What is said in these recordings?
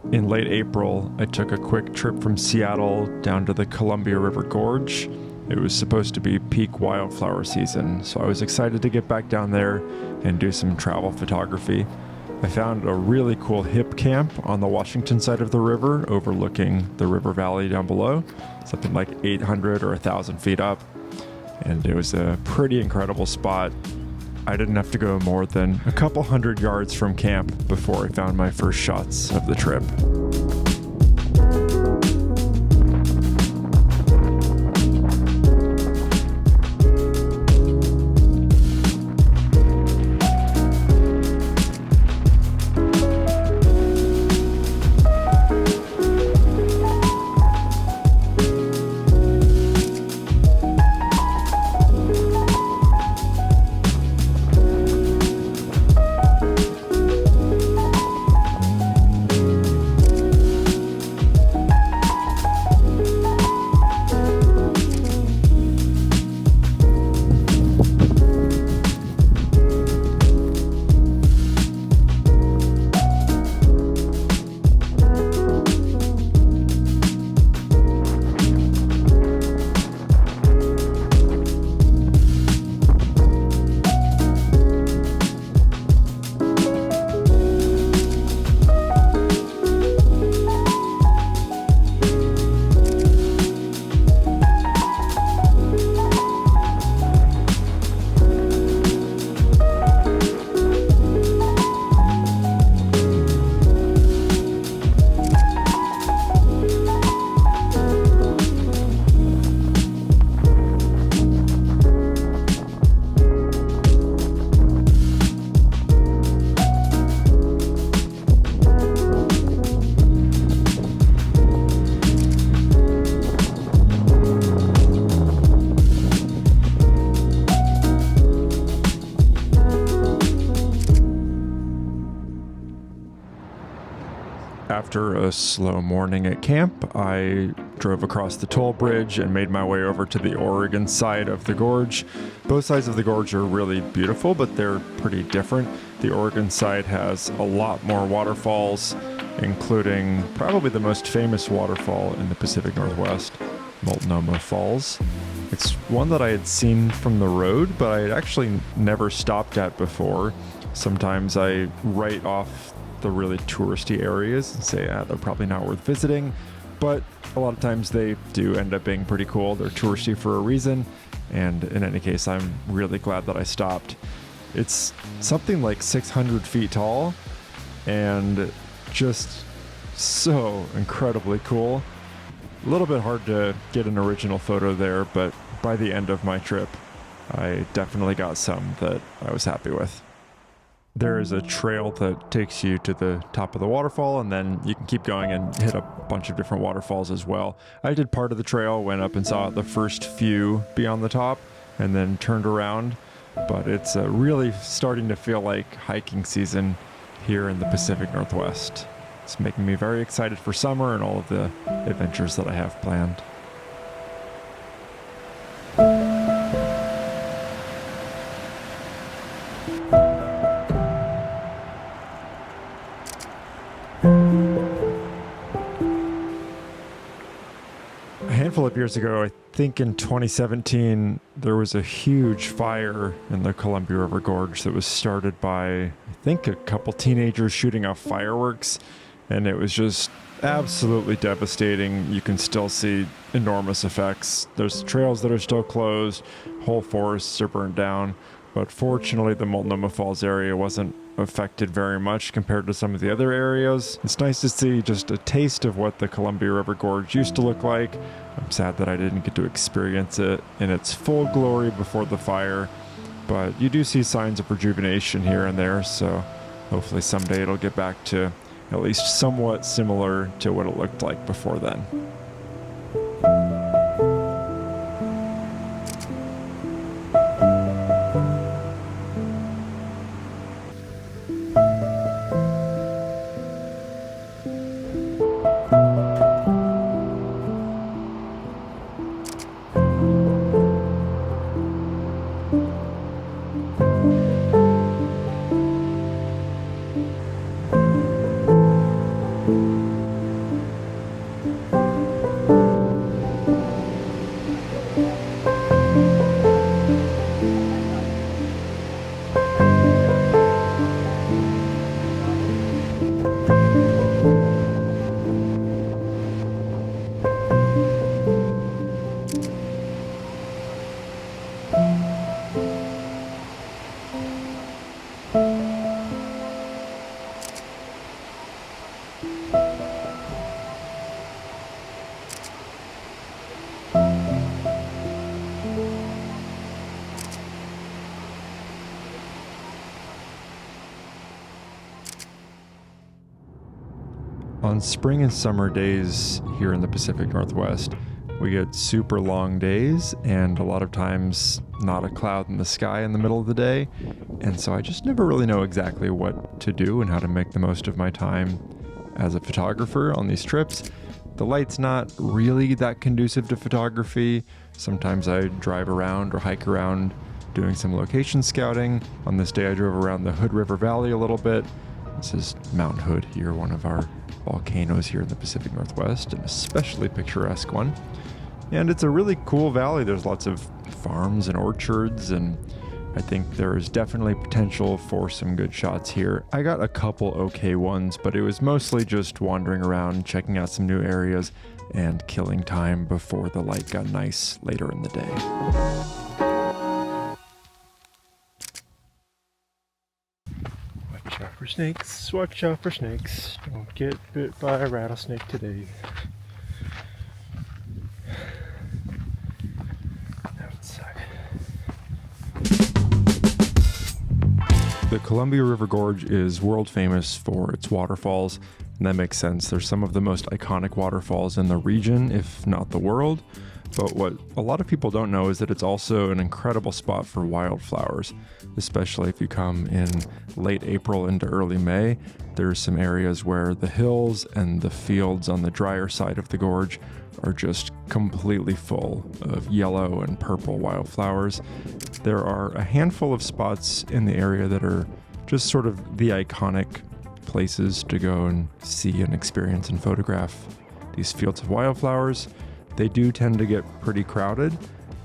In late April, I took a quick trip from Seattle down to the Columbia River Gorge. It was supposed to be peak wildflower season, so I was excited to get back down there and do some travel photography. I found a really cool Hipcamp on the Washington side of the river, overlooking the river valley down below, something like 800 or 1,000 feet up, and it was a pretty incredible spot. I didn't have to go more than a couple hundred yards from camp before I found my first shots of the trip. After a slow morning at camp, I drove across the toll bridge and made my way over to the Oregon side of the gorge. Both sides of the gorge are really beautiful, but they're pretty different. The Oregon side has a lot more waterfalls, including probably the most famous waterfall in the Pacific Northwest, Multnomah Falls. It's one that I had seen from the road, but I had actually never stopped at before. Sometimes I write off the really touristy areas and say, they're probably not worth visiting, but a lot of times they do end up being pretty cool. They're touristy for a reason, and in any case, I'm really glad that I stopped. It's something like 600 feet tall and just so incredibly cool. A little bit hard to get an original photo there, but by the end of my trip, I definitely got some that I was happy with. There is a trail that takes you to the top of the waterfall, and then you can keep going and hit a bunch of different waterfalls as well. I did part of the trail, went up and saw the first few beyond the top, and then turned around. But it's really starting to feel like hiking season here in the Pacific Northwest. It's making me very excited for summer and all of the adventures that I have planned. A handful of years ago, I think in 2017, there was a huge fire in the Columbia River Gorge that was started by, I think, a couple teenagers shooting off fireworks, and it was just absolutely devastating. You can still see enormous effects. There's trails that are still closed, whole forests are burned down, but fortunately the Multnomah Falls area wasn't affected very much compared to some of the other areas. It's nice to see just a taste of what the Columbia River Gorge used to look like. I'm sad that I didn't get to experience it in its full glory before the fire, but you do see signs of rejuvenation here and there, so hopefully someday it'll get back to at least somewhat similar to what it looked like before then. On spring and summer days here in the Pacific Northwest, we get super long days and a lot of times not a cloud in the sky in the middle of the day. And so I just never really know exactly what to do and how to make the most of my time as a photographer on these trips. The light's not really that conducive to photography. Sometimes I drive around or hike around doing some location scouting. On this day I drove around the Hood River Valley a little bit. This is Mount Hood here, one of our volcanoes here in the Pacific Northwest, an especially picturesque one. And it's a really cool valley. There's lots of farms and orchards, and I think there is definitely potential for some good shots here. I got a couple okay ones, but it was mostly just wandering around, checking out some new areas, and killing time before the light got nice later in the day. Watch out for snakes, watch out for snakes. Don't get bit by a rattlesnake today. Outside. The Columbia River Gorge is world famous for its waterfalls, and that makes sense. There's some of the most iconic waterfalls in the region, if not the world. But what a lot of people don't know is that it's also an incredible spot for wildflowers, especially if you come in late April into early May. There's some areas where the hills and the fields on the drier side of the gorge are just completely full of yellow and purple wildflowers. There are a handful of spots in the area that are just sort of the iconic places to go and see and experience and photograph these fields of wildflowers. They do tend to get pretty crowded,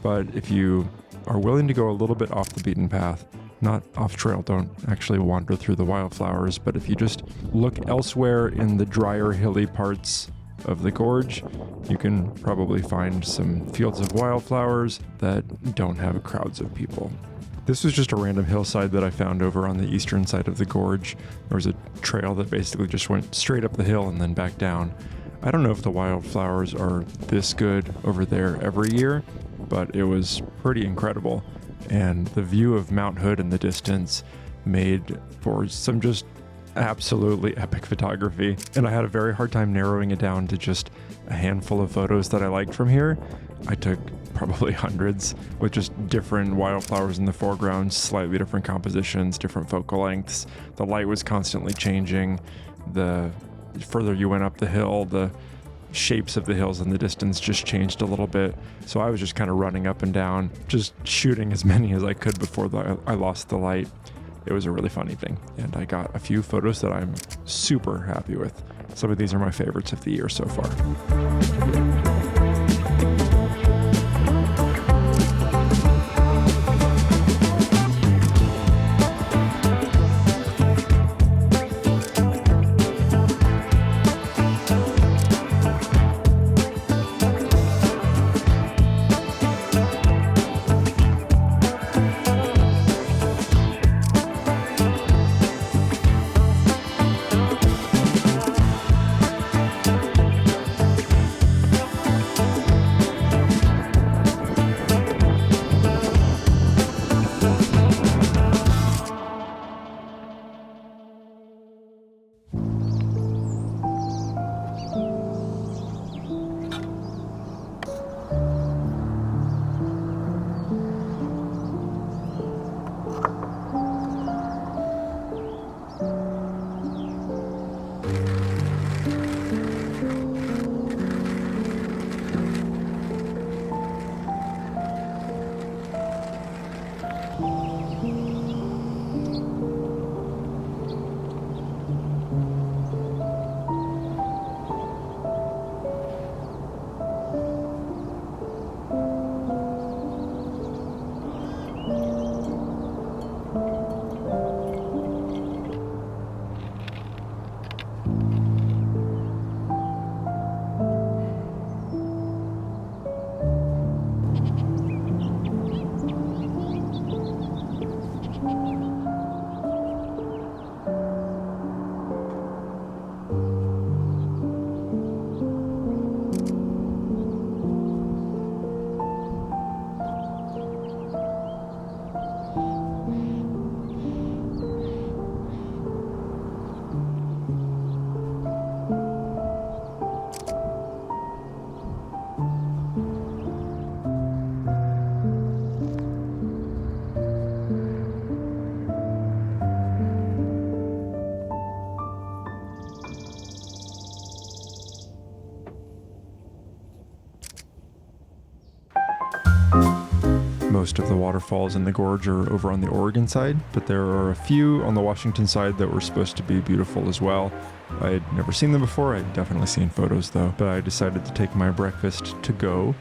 but if you are willing to go a little bit off the beaten path, not off trail, don't actually wander through the wildflowers, but if you just look elsewhere in the drier, hilly parts of the gorge, you can probably find some fields of wildflowers that don't have crowds of people. This was just a random hillside that I found over on the eastern side of the gorge. There was a trail that basically just went straight up the hill and then back down. I don't know if the wildflowers are this good over there every year, but it was pretty incredible. And the view of Mount Hood in the distance made for some just absolutely epic photography. And I had a very hard time narrowing it down to just a handful of photos that I liked from here. I took probably hundreds with just different wildflowers in the foreground, slightly different compositions, different focal lengths. The light was constantly changing. The further you went up the hill, the shapes of the hills in the distance just changed a little bit. So I was just kind of running up and down, just shooting as many as I could before I lost the light. It was a really funny thing. And I got a few photos that I'm super happy with. Some of these are my favorites of the year so far. Most of the waterfalls in the gorge are over on the Oregon side, but there are a few on the Washington side that were supposed to be beautiful as well. I had never seen them before. I'd definitely seen photos though, but I decided to take my breakfast to go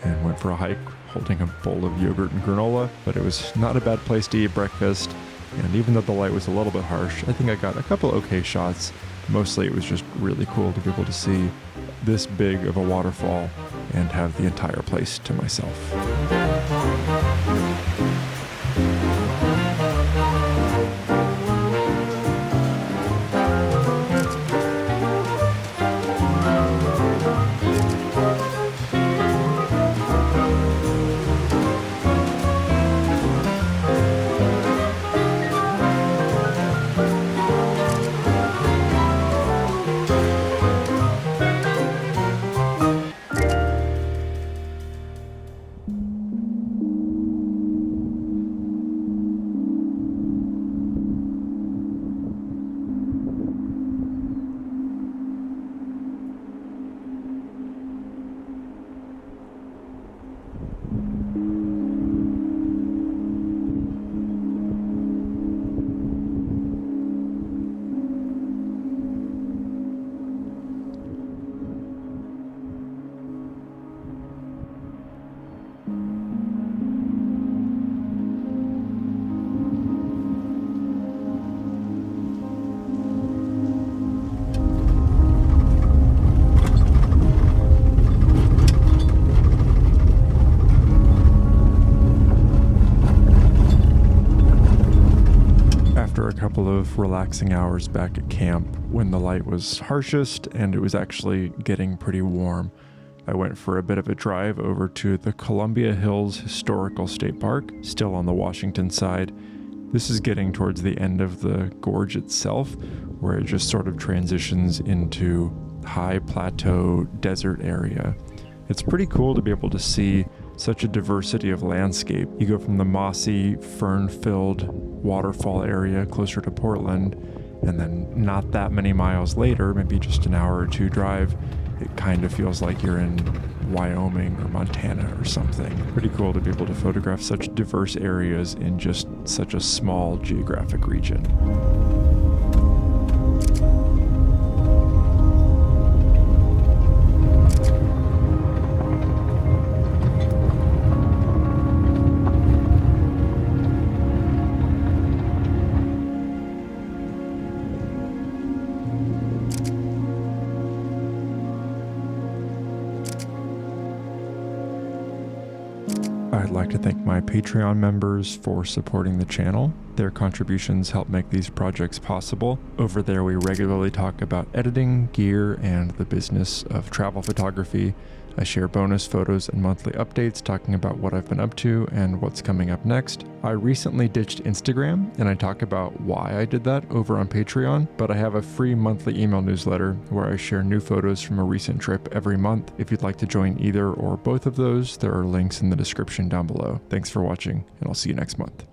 and went for a hike holding a bowl of yogurt and granola, but it was not a bad place to eat breakfast. And even though the light was a little bit harsh, I think I got a couple okay shots. Mostly it was just really cool to be able to see this big of a waterfall and have the entire place to myself. After a couple of relaxing hours back at camp, when the light was harshest and it was actually getting pretty warm, I went for a bit of a drive over to the Columbia Hills Historical State Park, still on the Washington side. This is getting towards the end of the gorge itself, where it just sort of transitions into high plateau desert area. It's pretty cool to be able to see such a diversity of landscape. You go from the mossy, fern-filled waterfall area closer to Portland, and then not that many miles later, maybe just an hour or two drive, it kind of feels like you're in Wyoming or Montana or something. Pretty cool to be able to photograph such diverse areas in just such a small geographic region. I'd like to thank my Patreon members for supporting the channel. Their contributions help make these projects possible. Over there, we regularly talk about editing, gear, and the business of travel photography. I share bonus photos and monthly updates talking about what I've been up to and what's coming up next. I recently ditched Instagram, and I talk about why I did that over on Patreon, but I have a free monthly email newsletter where I share new photos from a recent trip every month. If you'd like to join either or both of those, there are links in the description down below. Thanks for watching, and I'll see you next month.